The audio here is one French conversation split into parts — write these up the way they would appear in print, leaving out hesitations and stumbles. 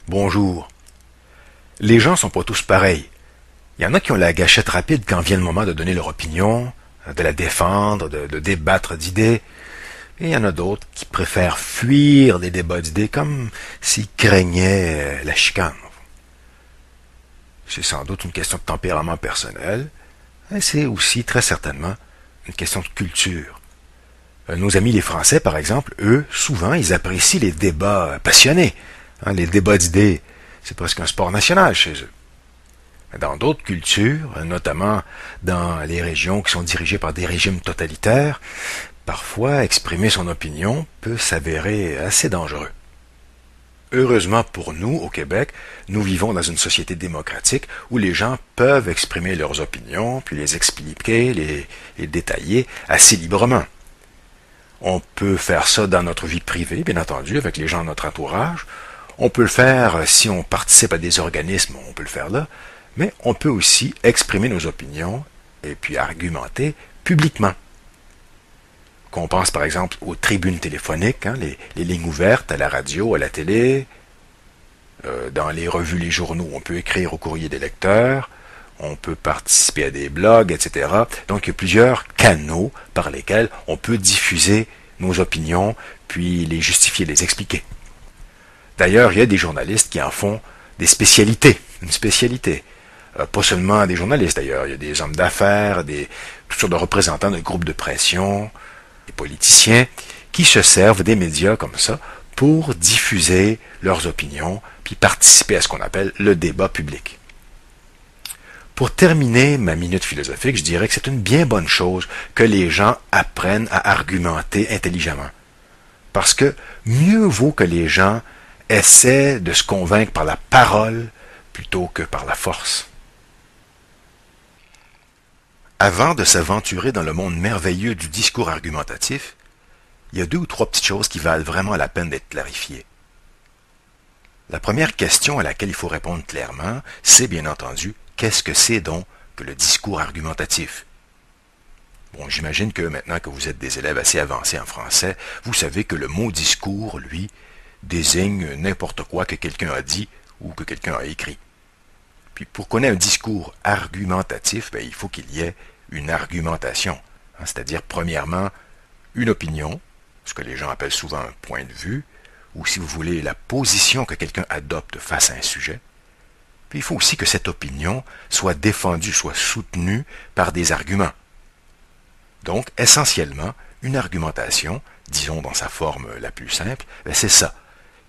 Bonjour. Les gens sont pas tous pareils. Il y en a qui ont la gâchette rapide quand vient le moment de donner leur opinion, de la défendre, de débattre d'idées. Et il y en a d'autres qui préfèrent fuir des débats d'idées comme s'ils craignaient la chicane. C'est sans doute une question de tempérament personnel, et c'est aussi très certainement une question de culture. Nos amis les Français, par exemple, eux, souvent, ils apprécient les débats passionnés. Les débats d'idées, c'est presque un sport national chez eux. Dans d'autres cultures, notamment dans les régions qui sont dirigées par des régimes totalitaires, parfois exprimer son opinion peut s'avérer assez dangereux. Heureusement pour nous, au Québec, nous vivons dans une société démocratique où les gens peuvent exprimer leurs opinions, puis les expliquer, les détailler assez librement. On peut faire ça dans notre vie privée, bien entendu, avec les gens de notre entourage. On peut le faire si on participe à des organismes, on peut le faire là. Mais on peut aussi exprimer nos opinions et puis argumenter publiquement. Qu'on pense par exemple aux tribunes téléphoniques, les lignes ouvertes à la radio, à la télé, dans les revues, les journaux, on peut écrire au courrier des lecteurs, on peut participer à des blogs, etc. Donc il y a plusieurs canaux par lesquels on peut diffuser nos opinions, puis les justifier, les expliquer. D'ailleurs, il y a des journalistes qui en font des spécialités, une spécialité. Pas seulement des journalistes d'ailleurs, il y a des hommes d'affaires, toutes sortes de représentants de groupes de pression, des politiciens, qui se servent des médias comme ça pour diffuser leurs opinions, puis participer à ce qu'on appelle le débat public. Pour terminer ma minute philosophique, je dirais que c'est une bien bonne chose que les gens apprennent à argumenter intelligemment. Parce que mieux vaut que les gens essaient de se convaincre par la parole plutôt que par la force. Avant de s'aventurer dans le monde merveilleux du discours argumentatif, il y a deux ou trois petites choses qui valent vraiment la peine d'être clarifiées. La première question à laquelle il faut répondre clairement, c'est bien entendu, qu'est-ce que c'est donc que le discours argumentatif? Bon, j'imagine que maintenant que vous êtes des élèves assez avancés en français, vous savez que le mot discours, lui, désigne n'importe quoi que quelqu'un a dit ou que quelqu'un a écrit. Puis pour qu'on ait un discours argumentatif, il faut qu'il y ait une argumentation, c'est-à-dire premièrement une opinion, ce que les gens appellent souvent un point de vue, ou si vous voulez la position que quelqu'un adopte face à un sujet. Puis il faut aussi que cette opinion soit défendue, soit soutenue par des arguments. Donc essentiellement, une argumentation, disons dans sa forme la plus simple, c'est ça.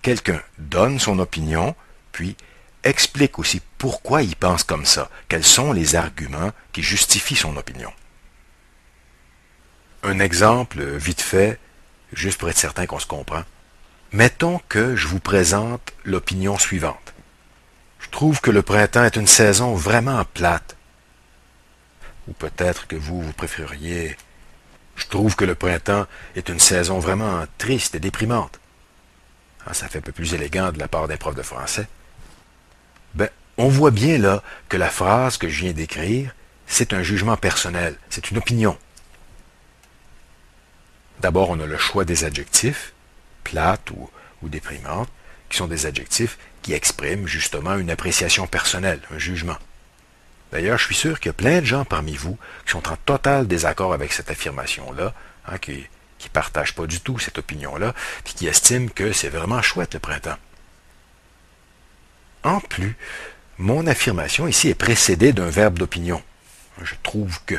Quelqu'un donne son opinion, puis explique aussi pourquoi il pense comme ça, quels sont les arguments qui justifient son opinion. Un exemple vite fait, juste pour être certain qu'on se comprend. Mettons que je vous présente l'opinion suivante. Je trouve que le printemps est une saison vraiment plate. Ou peut-être que vous préféreriez je trouve que le printemps est une saison vraiment triste et déprimante. Ça fait un peu plus élégant de la part d'un prof de français. On voit bien là que la phrase que je viens d'écrire, c'est un jugement personnel, c'est une opinion. D'abord, on a le choix des adjectifs, plate ou déprimante, qui sont des adjectifs qui expriment justement une appréciation personnelle, un jugement. D'ailleurs, je suis sûr qu'il y a plein de gens parmi vous qui sont en total désaccord avec cette affirmation-là, qui ne partagent pas du tout cette opinion-là, puis qui estiment que c'est vraiment chouette le printemps. En plus, mon affirmation ici est précédée d'un verbe d'opinion. Je trouve que.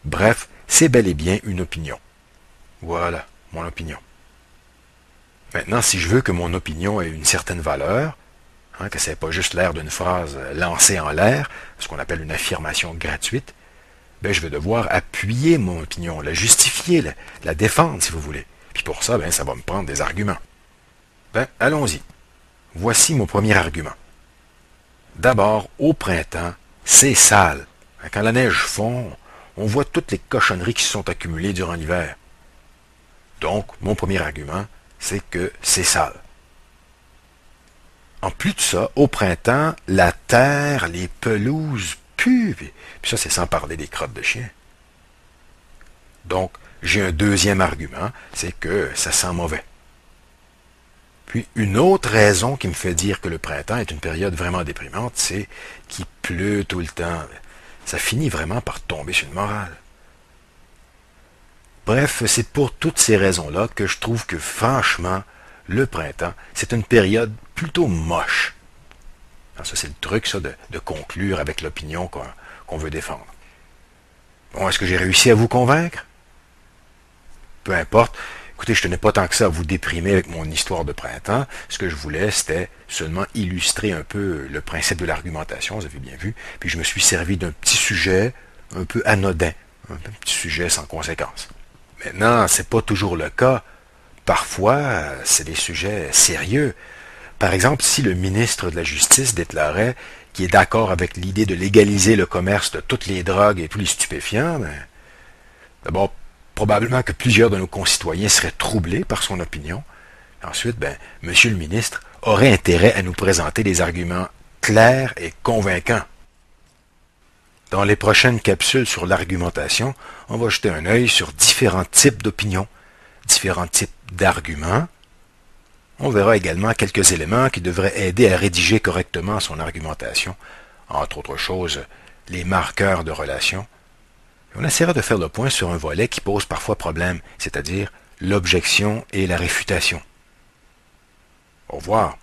Bref, c'est bel et bien une opinion. Voilà, mon opinion. Maintenant, si je veux que mon opinion ait une certaine valeur, que ce n'est pas juste l'air d'une phrase lancée en l'air, ce qu'on appelle une affirmation gratuite, je vais devoir appuyer mon opinion, la justifier, la défendre, si vous voulez. Puis pour ça, ça va me prendre des arguments. Allons-y. Voici mon premier argument. D'abord, au printemps, c'est sale. Quand la neige fond, on voit toutes les cochonneries qui se sont accumulées durant l'hiver. Donc, mon premier argument, c'est que c'est sale. En plus de ça, au printemps, la terre, les pelouses puent. Puis ça, c'est sans parler des crottes de chien. Donc, j'ai un deuxième argument, c'est que ça sent mauvais. Puis une autre raison qui me fait dire que le printemps est une période vraiment déprimante, c'est qu'il pleut tout le temps. Ça finit vraiment par tomber sur le moral. Bref, c'est pour toutes ces raisons-là que je trouve que franchement, le printemps, c'est une période plutôt moche. Alors ça, c'est le truc, ça, de conclure avec l'opinion qu'on veut défendre. Bon, est-ce que j'ai réussi à vous convaincre? Peu importe. Écoutez, je tenais pas tant que ça à vous déprimer avec mon histoire de printemps. Ce que je voulais, c'était seulement illustrer un peu le principe de l'argumentation, vous avez bien vu. Puis je me suis servi d'un petit sujet un peu anodin, un petit sujet sans conséquence. Maintenant, c'est pas toujours le cas. Parfois, c'est des sujets sérieux. Par exemple, si le ministre de la Justice déclarait qu'il est d'accord avec l'idée de légaliser le commerce de toutes les drogues et tous les stupéfiants, ben, d'abord, probablement que plusieurs de nos concitoyens seraient troublés par son opinion. Ensuite, Monsieur le ministre aurait intérêt à nous présenter des arguments clairs et convaincants. Dans les prochaines capsules sur l'argumentation, on va jeter un œil sur différents types d'opinions, différents types d'arguments. On verra également quelques éléments qui devraient aider à rédiger correctement son argumentation, entre autres choses, les marqueurs de relation. On essaiera de faire le point sur un volet qui pose parfois problème, c'est-à-dire l'objection et la réfutation. Au revoir.